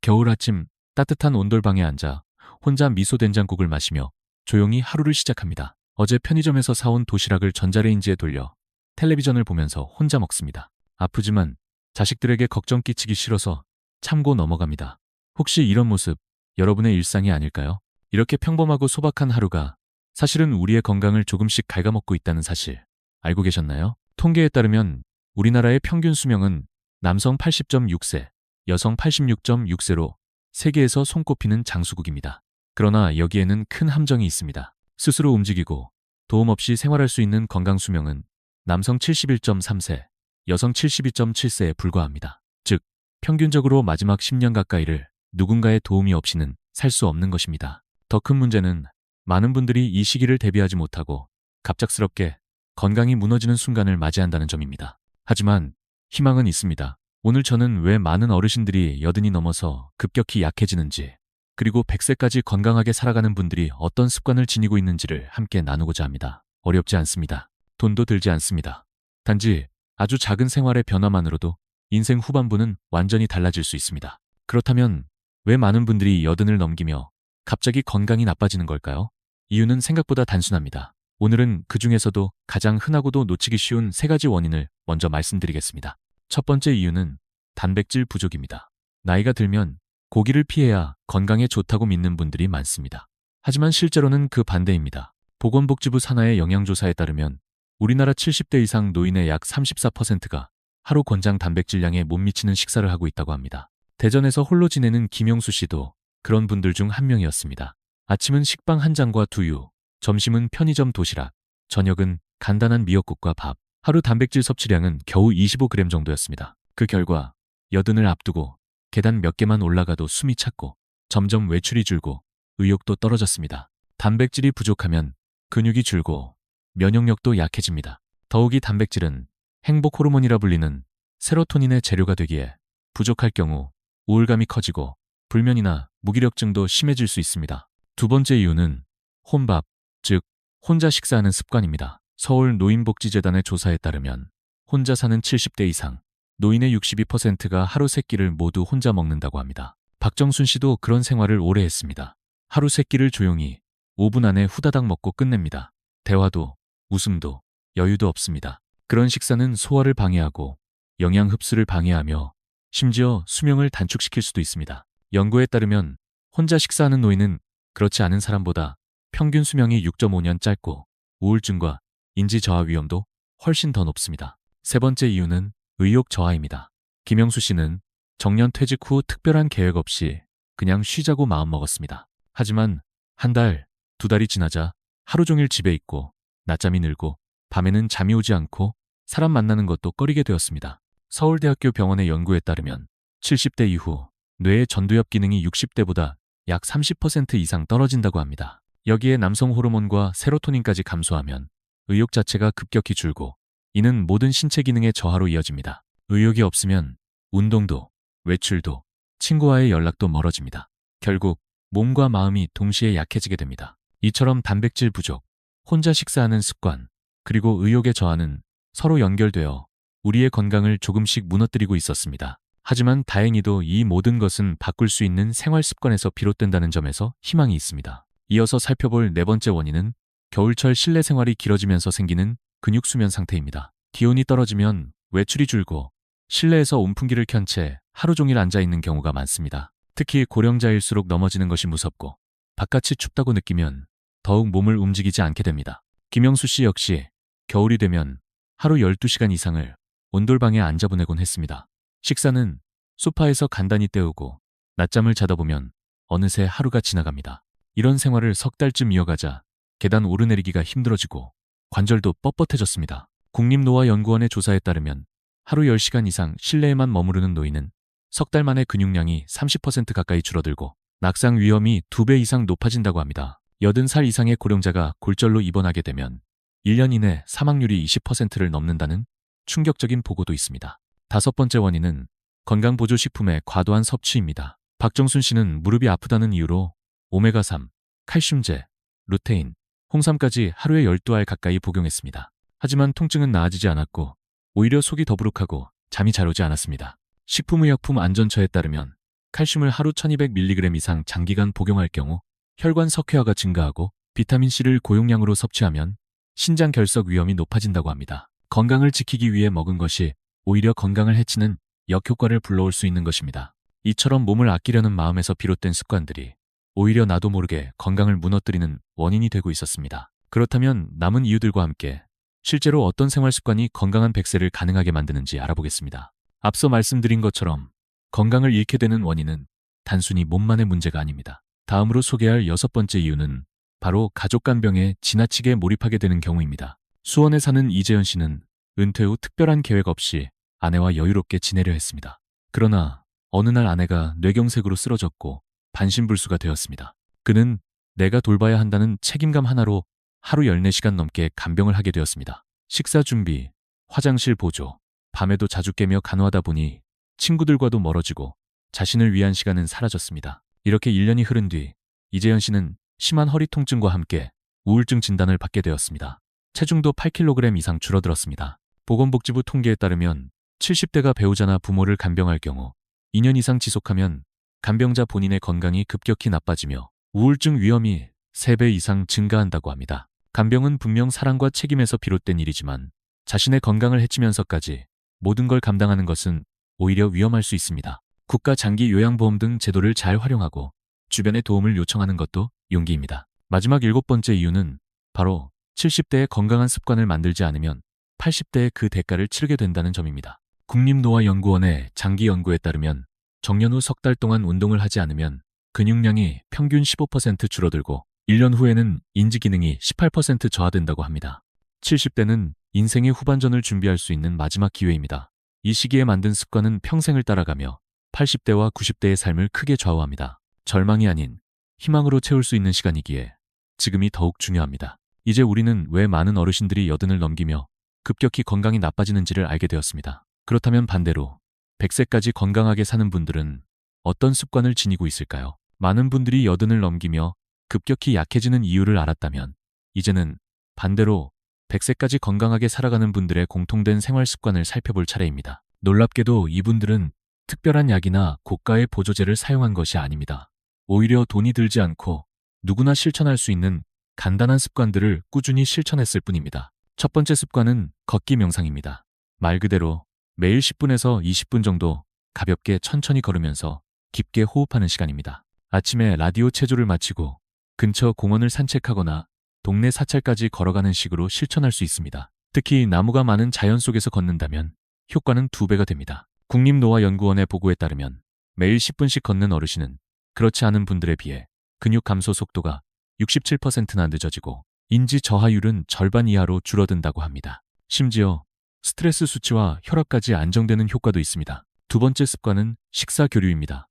겨울 아침 따뜻한 온돌방에 앉아 혼자 미소 된장국을 마시며 조용히 하루를 시작합니다. 어제 편의점에서 사온 도시락을 전자레인지에 돌려 텔레비전을 보면서 혼자 먹습니다. 아프지만 자식들에게 걱정 끼치기 싫어서 참고 넘어갑니다. 혹시 이런 모습 여러분의 일상이 아닐까요? 이렇게 평범하고 소박한 하루가 사실은 우리의 건강을 조금씩 갉아먹고 있다는 사실 알고 계셨나요? 통계에 따르면 우리나라의 평균 수명은 남성 80.6세, 여성 86.6세로 세계에서 손꼽히는 장수국입니다. 그러나 여기에는 큰 함정이 있습니다. 스스로 움직이고 도움 없이 생활할 수 있는 건강 수명은 남성 71.3세, 여성 72.7세에 불과합니다. 즉, 평균적으로 마지막 10년 가까이를 누군가의 도움이 없이는 살 수 없는 것입니다. 더 큰 문제는 많은 분들이 이 시기를 대비하지 못하고 갑작스럽게 건강이 무너지는 순간을 맞이한다는 점입니다. 하지만 희망은 있습니다. 오늘 저는 왜 많은 어르신들이 80이 넘어서 급격히 약해지는지, 그리고 100세까지 건강하게 살아가는 분들이 어떤 습관을 지니고 있는지를 함께 나누고자 합니다. 어렵지 않습니다. 돈도 들지 않습니다. 단지 아주 작은 생활의 변화만으로도 인생 후반부는 완전히 달라질 수 있습니다. 그렇다면 왜 많은 분들이 80을 넘기며 갑자기 건강이 나빠지는 걸까요? 이유는 생각보다 단순합니다. 오늘은 그 중에서도 가장 흔하고도 놓치기 쉬운 3가지 원인을 먼저 말씀드리겠습니다. 첫 번째 이유는 단백질 부족입니다. 나이가 들면 고기를 피해야 건강에 좋다고 믿는 분들이 많습니다. 하지만 실제로는 그 반대입니다. 보건복지부 산하의 영양조사에 따르면 우리나라 70대 이상 노인의 약 34%가 하루 권장 단백질량에 못 미치는 식사를 하고 있다고 합니다. 대전에서 홀로 지내는 김영수 씨도 그런 분들 중 한 명이었습니다. 아침은 식빵 한 장과 두유, 점심은 편의점 도시락, 저녁은 간단한 미역국과 밥. 하루 단백질 섭취량은 겨우 25g 정도였습니다. 그 결과 80을 앞두고 계단 몇 개만 올라가도 숨이 찼고 점점 외출이 줄고 의욕도 떨어졌습니다. 단백질이 부족하면 근육이 줄고 면역력도 약해집니다. 더욱이 단백질은 행복 호르몬이라 불리는 세로토닌의 재료가 되기에 부족할 경우 우울감이 커지고 불면이나 무기력증도 심해질 수 있습니다. 두 번째 이유는 혼밥, 즉 혼자 식사하는 습관입니다. 서울 노인복지재단의 조사에 따르면 혼자 사는 70대 이상 노인의 62%가 하루 3끼를 모두 혼자 먹는다고 합니다. 박정순 씨도 그런 생활을 오래 했습니다. 하루 3끼를 조용히 5분 안에 후다닥 먹고 끝냅니다. 대화도 웃음도 여유도 없습니다. 그런 식사는 소화를 방해하고 영양 흡수를 방해하며 심지어 수명을 단축시킬 수도 있습니다. 연구에 따르면 혼자 식사하는 노인은 그렇지 않은 사람보다 평균 수명이 6.5년 짧고 우울증과 인지 저하 위험도 훨씬 더 높습니다. 세 번째 이유는 의욕 저하입니다. 김영수 씨는 정년 퇴직 후 특별한 계획 없이 그냥 쉬자고 마음먹었습니다. 하지만 한 달, 2달이 지나자 하루 종일 집에 있고 낮잠이 늘고 밤에는 잠이 오지 않고 사람 만나는 것도 꺼리게 되었습니다. 서울대학교 병원의 연구에 따르면 70대 이후 뇌의 전두엽 기능이 60대보다 약 30% 이상 떨어진다고 합니다. 여기에 남성 호르몬과 세로토닌까지 감소하면 의욕 자체가 급격히 줄고 이는 모든 신체 기능의 저하로 이어집니다. 의욕이 없으면 운동도, 외출도, 친구와의 연락도 멀어집니다. 결국 몸과 마음이 동시에 약해지게 됩니다. 이처럼 단백질 부족, 혼자 식사하는 습관, 그리고 의욕의 저하는 서로 연결되어 우리의 건강을 조금씩 무너뜨리고 있었습니다. 하지만 다행히도 이 모든 것은 바꿀 수 있는 생활 습관에서 비롯된다는 점에서 희망이 있습니다. 이어서 살펴볼 네 번째 원인은 겨울철 실내 생활이 길어지면서 생기는 근육 수면 상태입니다. 기온이 떨어지면 외출이 줄고 실내에서 온풍기를 켠 채 하루 종일 앉아 있는 경우가 많습니다. 특히 고령자일수록 넘어지는 것이 무섭고 바깥이 춥다고 느끼면 더욱 몸을 움직이지 않게 됩니다. 김영수 씨 역시 겨울이 되면 하루 12시간 이상을 온돌방에 앉아 보내곤 했습니다. 식사는 소파에서 간단히 때우고 낮잠을 자다 보면 어느새 하루가 지나갑니다. 이런 생활을 석 달쯤 이어가자 계단 오르내리기가 힘들어지고 관절도 뻣뻣해졌습니다. 국립노화연구원의 조사에 따르면 하루 10시간 이상 실내에만 머무르는 노인은 석 달 만에 근육량이 30% 가까이 줄어들고 낙상 위험이 2배 이상 높아진다고 합니다. 80살 이상의 고령자가 골절로 입원하게 되면 1년 이내 사망률이 20%를 넘는다는 충격적인 보고도 있습니다. 다섯 번째 원인은 건강보조식품의 과도한 섭취입니다. 박정순 씨는 무릎이 아프다는 이유로 오메가3, 칼슘제, 루테인, 홍삼까지 하루에 12알 가까이 복용했습니다. 하지만 통증은 나아지지 않았고 오히려 속이 더부룩하고 잠이 잘 오지 않았습니다. 식품의약품안전처에 따르면 칼슘을 하루 1200mg 이상 장기간 복용할 경우 혈관 석회화가 증가하고 비타민C를 고용량으로 섭취하면 신장 결석 위험이 높아진다고 합니다. 건강을 지키기 위해 먹은 것이 오히려 건강을 해치는 역효과를 불러올 수 있는 것입니다. 이처럼 몸을 아끼려는 마음에서 비롯된 습관들이 오히려 나도 모르게 건강을 무너뜨리는 원인이 되고 있었습니다. 그렇다면 남은 이유들과 함께 실제로 어떤 생활 습관이 건강한 100세를 가능하게 만드는지 알아보겠습니다. 앞서 말씀드린 것처럼 건강을 잃게 되는 원인은 단순히 몸만의 문제가 아닙니다. 다음으로 소개할 6번째 이유는 바로 가족 간병에 지나치게 몰입하게 되는 경우입니다. 수원에 사는 이재현 씨는 은퇴 후 특별한 계획 없이 아내와 여유롭게 지내려 했습니다. 그러나 어느 날 아내가 뇌경색으로 쓰러졌고 반신불수가 되었습니다. 그는 내가 돌봐야 한다는 책임감 하나로 하루 14시간 넘게 간병을 하게 되었습니다. 식사 준비, 화장실 보조, 밤에도 자주 깨며 간호하다 보니 친구들과도 멀어지고 자신을 위한 시간은 사라졌습니다. 이렇게 1년이 흐른 뒤 이재현 씨는 심한 허리 통증과 함께 우울증 진단을 받게 되었습니다. 체중도 8kg 이상 줄어들었습니다. 보건복지부 통계에 따르면 70대가 배우자나 부모를 간병할 경우 2년 이상 지속하면 간병자 본인의 건강이 급격히 나빠지며 우울증 위험이 3배 이상 증가한다고 합니다. 간병은 분명 사랑과 책임에서 비롯된 일이지만 자신의 건강을 해치면서까지 모든 걸 감당하는 것은 오히려 위험할 수 있습니다. 국가 장기 요양보험 등 제도를 잘 활용하고 주변의 도움을 요청하는 것도 용기입니다. 마지막 7번째 이유는 바로 70대의 건강한 습관을 만들지 않으면 80대의 그 대가를 치르게 된다는 점입니다. 국립노화연구원의 장기 연구에 따르면 정년 후 3달 동안 운동을 하지 않으면 근육량이 평균 15% 줄어들고 1년 후에는 인지기능이 18% 저하된다고 합니다. 70대는 인생의 후반전을 준비할 수 있는 마지막 기회입니다. 이 시기에 만든 습관은 평생을 따라가며 80대와 90대의 삶을 크게 좌우합니다. 절망이 아닌 희망으로 채울 수 있는 시간이기에 지금이 더욱 중요합니다. 이제 우리는 왜 많은 어르신들이 80을 넘기며 급격히 건강이 나빠지는지를 알게 되었습니다. 그렇다면 반대로 100세까지 건강하게 사는 분들은 어떤 습관을 지니고 있을까요? 많은 분들이 80을 넘기며 급격히 약해지는 이유를 알았다면 이제는 반대로 100세까지 건강하게 살아가는 분들의 공통된 생활 습관을 살펴볼 차례입니다. 놀랍게도 이분들은 특별한 약이나 고가의 보조제를 사용한 것이 아닙니다. 오히려 돈이 들지 않고 누구나 실천할 수 있는 간단한 습관들을 꾸준히 실천했을 뿐입니다. 첫 번째 습관은 걷기 명상입니다. 말 그대로 매일 10분에서 20분 정도 가볍게 천천히 걸으면서 깊게 호흡하는 시간입니다. 아침에 라디오 체조를 마치고 근처 공원을 산책하거나 동네 사찰까지 걸어가는 식으로 실천할 수 있습니다. 특히 나무가 많은 자연 속에서 걷는다면 효과는 2배가 됩니다. 국립노화연구원의 보고에 따르면 매일 10분씩 걷는 어르신은 그렇지 않은 분들에 비해 근육 감소 속도가 67%나 늦어지고 인지 저하율은 절반 이하로 줄어든다고 합니다. 심지어 스트레스 수치와 혈압까지 안정되는 효과도 있습니다. 두 번째 습관은 식사 교류입니다.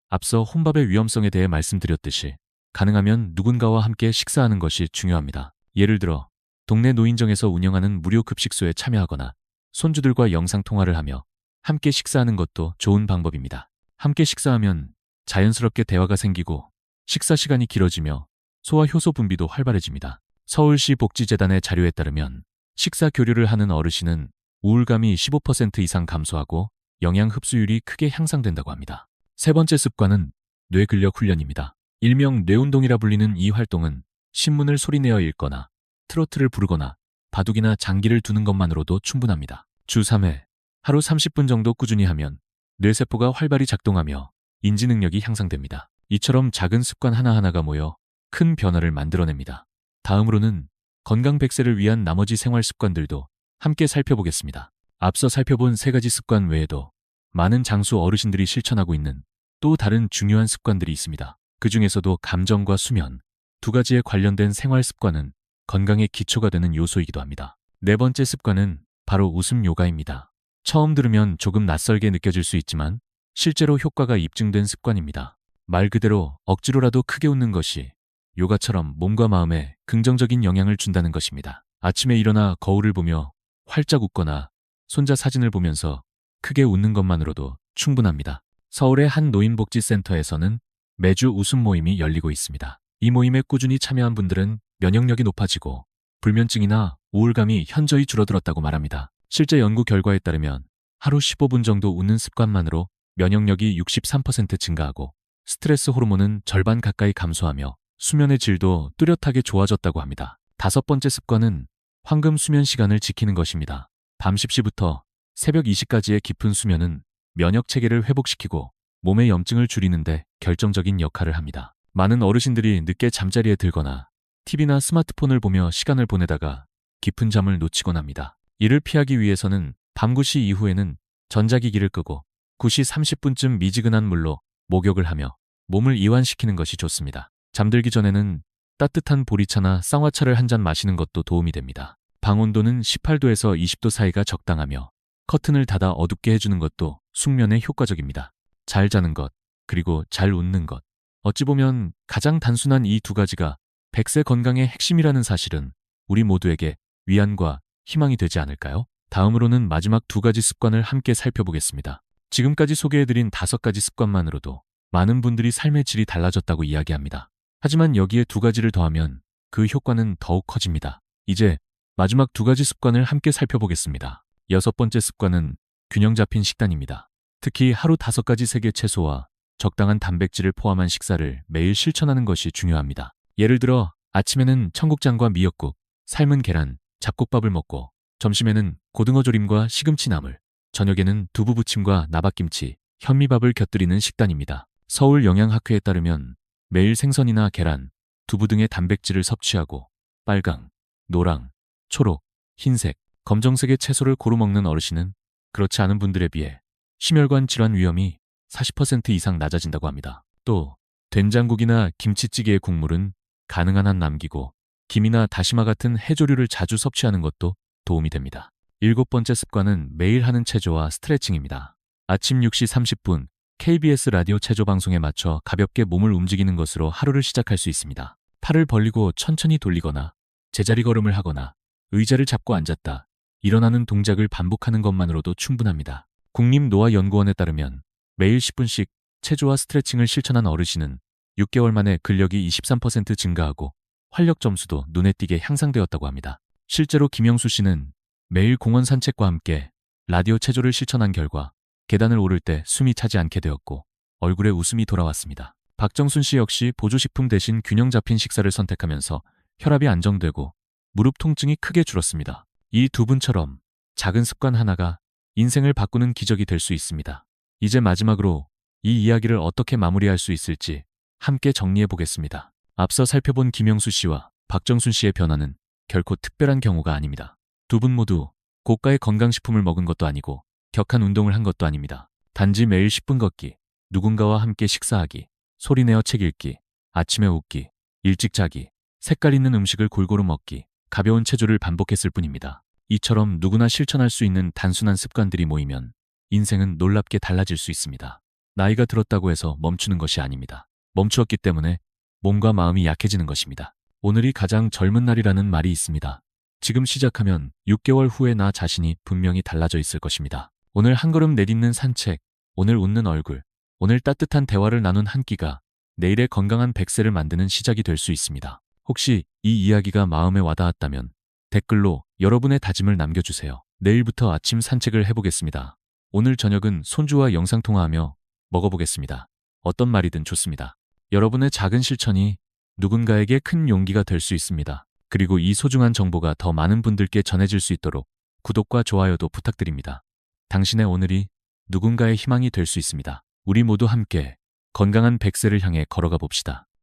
앞서 혼밥의 위험성에 대해 말씀드렸듯이 가능하면 누군가와 함께 식사하는 것이 중요합니다. 예를 들어 동네 노인정에서 운영하는 무료 급식소에 참여하거나 손주들과 영상통화를 하며 함께 식사하는 것도 좋은 방법입니다. 함께 식사하면 자연스럽게 대화가 생기고 식사 시간이 길어지며 소화 효소 분비도 활발해집니다. 서울시 복지재단의 자료에 따르면 식사 교류를 하는 어르신은 우울감이 15% 이상 감소하고 영양 흡수율이 크게 향상된다고 합니다. 세 번째 습관은 뇌근력 훈련입니다. 일명 뇌운동이라 불리는 이 활동은 신문을 소리내어 읽거나 트로트를 부르거나 바둑이나 장기를 두는 것만으로도 충분합니다. 주 3회, 하루 30분 정도 꾸준히 하면 뇌세포가 활발히 작동하며 인지 능력이 향상됩니다. 이처럼 작은 습관 하나하나가 모여 큰 변화를 만들어냅니다. 다음으로는 건강 100세를 위한 나머지 생활 습관들도 함께 살펴보겠습니다. 앞서 살펴본 3가지 습관 외에도 많은 장수 어르신들이 실천하고 있는 또 다른 중요한 습관들이 있습니다. 그 중에서도 감정과 수면, 2가지에 관련된 생활 습관은 건강의 기초가 되는 요소이기도 합니다. 네 번째 습관은 바로 웃음 요가입니다. 처음 들으면 조금 낯설게 느껴질 수 있지만 실제로 효과가 입증된 습관입니다. 말 그대로 억지로라도 크게 웃는 것이 요가처럼 몸과 마음에 긍정적인 영향을 준다는 것입니다. 아침에 일어나 거울을 보며 활짝 웃거나 손자 사진을 보면서 크게 웃는 것만으로도 충분합니다. 서울의 한 노인복지센터에서는 매주 웃음 모임이 열리고 있습니다. 이 모임에 꾸준히 참여한 분들은 면역력이 높아지고 불면증이나 우울감이 현저히 줄어들었다고 말합니다. 실제 연구 결과에 따르면 하루 15분 정도 웃는 습관만으로 면역력이 63% 증가하고 스트레스 호르몬은 절반 가까이 감소하며 수면의 질도 뚜렷하게 좋아졌다고 합니다. 다섯 번째 습관은 황금 수면 시간을 지키는 것입니다. 밤 10시부터 새벽 2시까지의 깊은 수면은 면역 체계를 회복시키고 몸의 염증을 줄이는데 결정적인 역할을 합니다. 많은 어르신들이 늦게 잠자리에 들거나 TV나 스마트폰을 보며 시간을 보내다가 깊은 잠을 놓치곤 합니다. 이를 피하기 위해서는 밤 9시 이후에는 전자기기를 끄고 9시 30분쯤 미지근한 물로 목욕을 하며 몸을 이완시키는 것이 좋습니다. 잠들기 전에는 따뜻한 보리차나 쌍화차를 한 잔 마시는 것도 도움이 됩니다. 방 온도는 18도에서 20도 사이가 적당하며 커튼을 닫아 어둡게 해주는 것도 숙면에 효과적입니다. 잘 자는 것, 그리고 잘 웃는 것. 어찌 보면 가장 단순한 이 두 가지가 100세 건강의 핵심이라는 사실은 우리 모두에게 위안과 희망이 되지 않을까요? 다음으로는 마지막 두 가지 습관을 함께 살펴보겠습니다. 지금까지 소개해드린 5가지 습관만으로도 많은 분들이 삶의 질이 달라졌다고 이야기합니다. 하지만 여기에 두 가지를 더하면 그 효과는 더욱 커집니다. 이제 마지막 두 가지 습관을 함께 살펴보겠습니다. 여섯 번째 습관은 균형 잡힌 식단입니다. 특히 하루 5가지 색의 채소와 적당한 단백질을 포함한 식사를 매일 실천하는 것이 중요합니다. 예를 들어 아침에는 청국장과 미역국, 삶은 계란, 잡곡밥을 먹고 점심에는 고등어 조림과 시금치 나물, 저녁에는 두부 부침과 나박김치, 현미밥을 곁들이는 식단입니다. 서울영양학회에 따르면 매일 생선이나 계란, 두부 등의 단백질을 섭취하고 빨강, 노랑, 초록, 흰색, 검정색의 채소를 고루 먹는 어르신은 그렇지 않은 분들에 비해 심혈관 질환 위험이 40% 이상 낮아진다고 합니다. 또 된장국이나 김치찌개의 국물은 가능한 한 남기고 김이나 다시마 같은 해조류를 자주 섭취하는 것도 도움이 됩니다. 일곱 번째 습관은 매일 하는 체조와 스트레칭입니다. 아침 6시 30분 KBS 라디오 체조 방송에 맞춰 가볍게 몸을 움직이는 것으로 하루를 시작할 수 있습니다. 팔을 벌리고 천천히 돌리거나 제자리 걸음을 하거나 의자를 잡고 앉았다 일어나는 동작을 반복하는 것만으로도 충분합니다. 국립노화연구원에 따르면 매일 10분씩 체조와 스트레칭을 실천한 어르신은 6개월 만에 근력이 23% 증가하고 활력 점수도 눈에 띄게 향상되었다고 합니다. 실제로 김영수 씨는 매일 공원 산책과 함께 라디오 체조를 실천한 결과 계단을 오를 때 숨이 차지 않게 되었고 얼굴에 웃음이 돌아왔습니다. 박정순 씨 역시 보조식품 대신 균형 잡힌 식사를 선택하면서 혈압이 안정되고 무릎 통증이 크게 줄었습니다. 이 두 분처럼 작은 습관 하나가 인생을 바꾸는 기적이 될 수 있습니다. 이제 마지막으로 이 이야기를 어떻게 마무리할 수 있을지 함께 정리해 보겠습니다. 앞서 살펴본 김영수 씨와 박정순 씨의 변화는 결코 특별한 경우가 아닙니다. 두 분 모두 고가의 건강식품을 먹은 것도 아니고 격한 운동을 한 것도 아닙니다. 단지 매일 10분 걷기, 누군가와 함께 식사하기, 소리내어 책 읽기, 아침에 웃기, 일찍 자기, 색깔 있는 음식을 골고루 먹기, 가벼운 체조를 반복했을 뿐입니다. 이처럼 누구나 실천할 수 있는 단순한 습관들이 모이면 인생은 놀랍게 달라질 수 있습니다. 나이가 들었다고 해서 멈추는 것이 아닙니다. 멈추었기 때문에 몸과 마음이 약해지는 것입니다. 오늘이 가장 젊은 날이라는 말이 있습니다. 지금 시작하면 6개월 후에 나 자신이 분명히 달라져 있을 것입니다. 오늘 한 걸음 내딛는 산책, 오늘 웃는 얼굴, 오늘 따뜻한 대화를 나눈 한 끼가 내일의 건강한 100세를 만드는 시작이 될 수 있습니다. 혹시 이 이야기가 마음에 와닿았다면 댓글로 여러분의 다짐을 남겨주세요. 내일부터 아침 산책을 해보겠습니다. 오늘 저녁은 손주와 영상통화하며 먹어보겠습니다. 어떤 말이든 좋습니다. 여러분의 작은 실천이 누군가에게 큰 용기가 될 수 있습니다. 그리고 이 소중한 정보가 더 많은 분들께 전해질 수 있도록 구독과 좋아요도 부탁드립니다. 당신의 오늘이 누군가의 희망이 될 수 있습니다. 우리 모두 함께 건강한 100세를 향해 걸어가 봅시다.